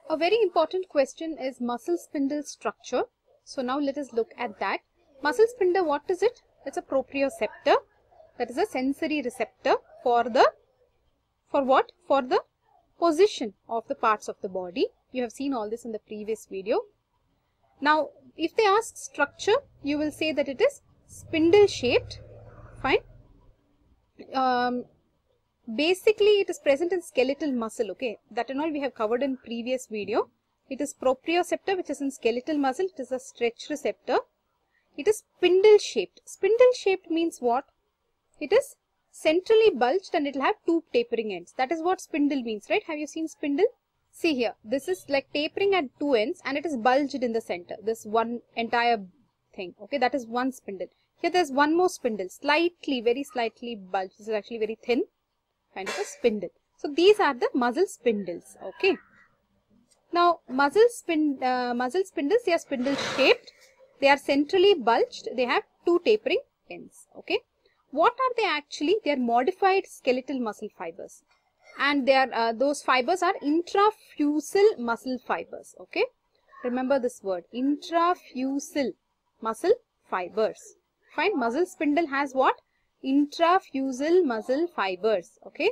A very important question is muscle spindle structure. So now let us look at that. Muscle spindle, what is it? It's a proprioceptor. That is a sensory receptor for the, for what? For the position of the parts of the body. You have seen all this in the previous video. Now, if they ask structure, you will say that it is spindle shaped. Fine. Basically, it is present in skeletal muscle. Okay, that and all we have covered in previous video. It is proprioceptor, which is in skeletal muscle. It is a stretch receptor. It is spindle shaped. Spindle shaped means what? It is centrally bulged and it will have two tapering ends. That is what spindle means, right? Have you seen spindle? See here, this is like tapering at two ends and it is bulged in the center. This one entire thing. Okay, that is one spindle. Here there is one more spindle, slightly, very slightly bulged. This is actually very thin, kind of a spindle. So these are the muscle spindles. Okay. Now muscle spindles, they are spindle shaped. They are centrally bulged. They have two tapering ends. Okay. What are they actually? They are modified skeletal muscle fibers. And they are those fibers are intrafusal muscle fibers. Okay. Remember this word, intrafusal muscle fibers. Fine. Muscle spindle has what? Intrafusal muscle fibers. Okay.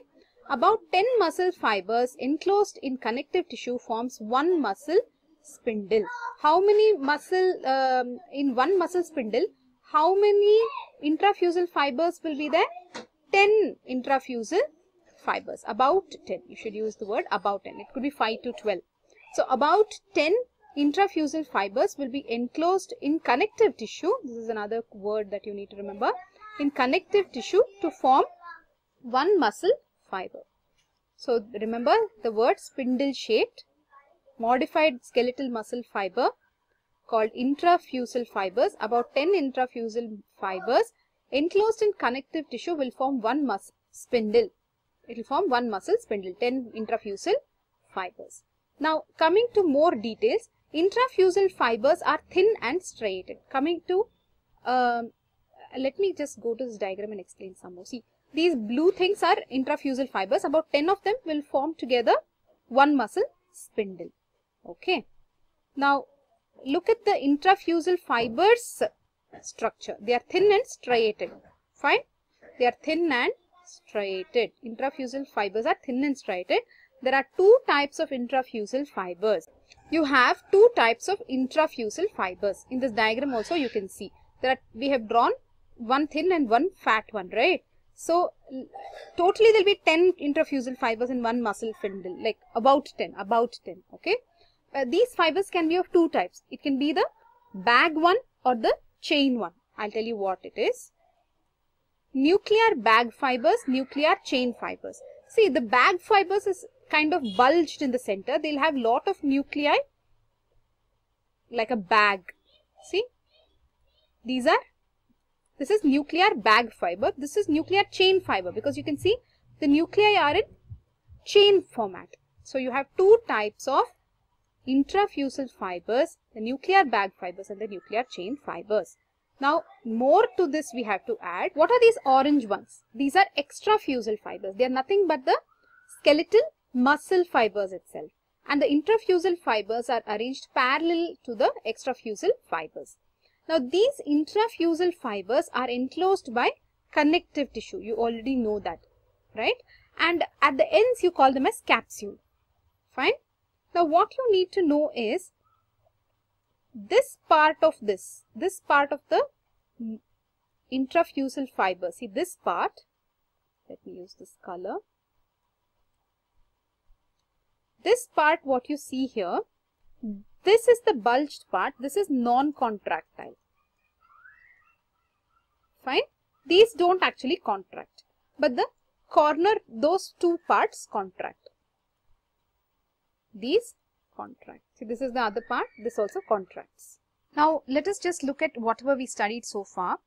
About 10 muscle fibers enclosed in connective tissue forms one muscle spindle. How many muscle in one muscle spindle? How many intrafusal fibers will be there? 10 intrafusal fibers. About 10. You should use the word about 10. It could be 5 to 12. So about 10 intrafusal fibers will be enclosed in connective tissue. This is another word that you need to remember. In connective tissue to form one muscle fiber. So remember the word spindle shaped, modified skeletal muscle fiber called intrafusal fibers. About 10 intrafusal fibers enclosed in connective tissue will form one muscle spindle. It will form one muscle spindle, 10 intrafusal fibers. Now coming to more details, intrafusal fibers are thin and striated. Coming to, let me just go to this diagram and explain some more. See, these blue things are intrafusal fibers. About 10 of them will form together one muscle spindle. Okay. Now look at the intrafusal fibers structure. They are thin and striated. Fine. They are thin and striated. Intrafusal fibers are thin and striated. There are two types of intrafusal fibers. You have two types of intrafusal fibers. In this diagram also you can see that we have drawn one thin and one fat one, right? So totally there will be 10 intrafusal fibers in one muscle spindle, like about 10, okay. These fibers can be of two types. It can be the bag one or the chain one. I'll tell you what it is. Nuclear bag fibers, nuclear chain fibers. See, the bag fibers is kind of bulged in the center. They'll have lot of nuclei like a bag. See, this is nuclear bag fiber. This is nuclear chain fiber because you can see the nuclei are in chain format. So you have two types of intrafusal fibers, the nuclear bag fibers and the nuclear chain fibers. Now more to this we have to add. What are these orange ones? These are extrafusal fibers. They are nothing but the skeletal muscle fibers itself. And the intrafusal fibers are arranged parallel to the extrafusal fibers. Now these intrafusal fibers are enclosed by connective tissue. You already know that, right? And at the ends you call them as capsule. Fine. Now what you need to know is this part of the intrafusal fiber. See this part. Let me use this color. This part what you see here, this is the bulged part. This is non-contractile. Fine. These don't actually contract. But the corner, those two parts contract. These contract. See, this is the other part. This also contracts. Now, let us just look at whatever we studied so far.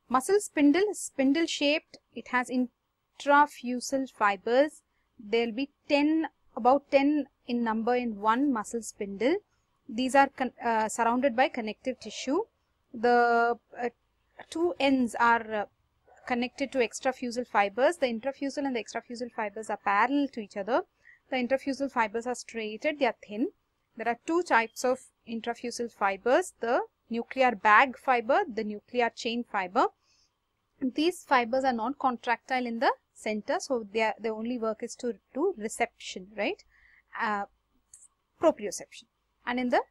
Muscle spindle is spindle shaped. It has intrafusal fibers. There will be about 10 in number in one muscle spindle. These are surrounded by connective tissue. The two ends are connected to extrafusal fibers. The intrafusal and the extrafusal fibers are parallel to each other. The intrafusal fibers are striated, they are thin. There are two types of intrafusal fibers, the nuclear bag fiber, the nuclear chain fiber. These fibers are non-contractile in the center, so their only work is to do reception, right? Proprioception. And in the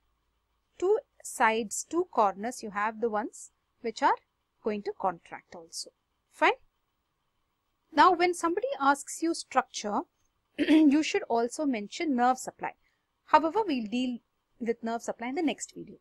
two sides, two corners, you have the ones which are going to contract also. Fine. Now, when somebody asks you structure, you should also mention nerve supply. However, we'll deal with nerve supply in the next video.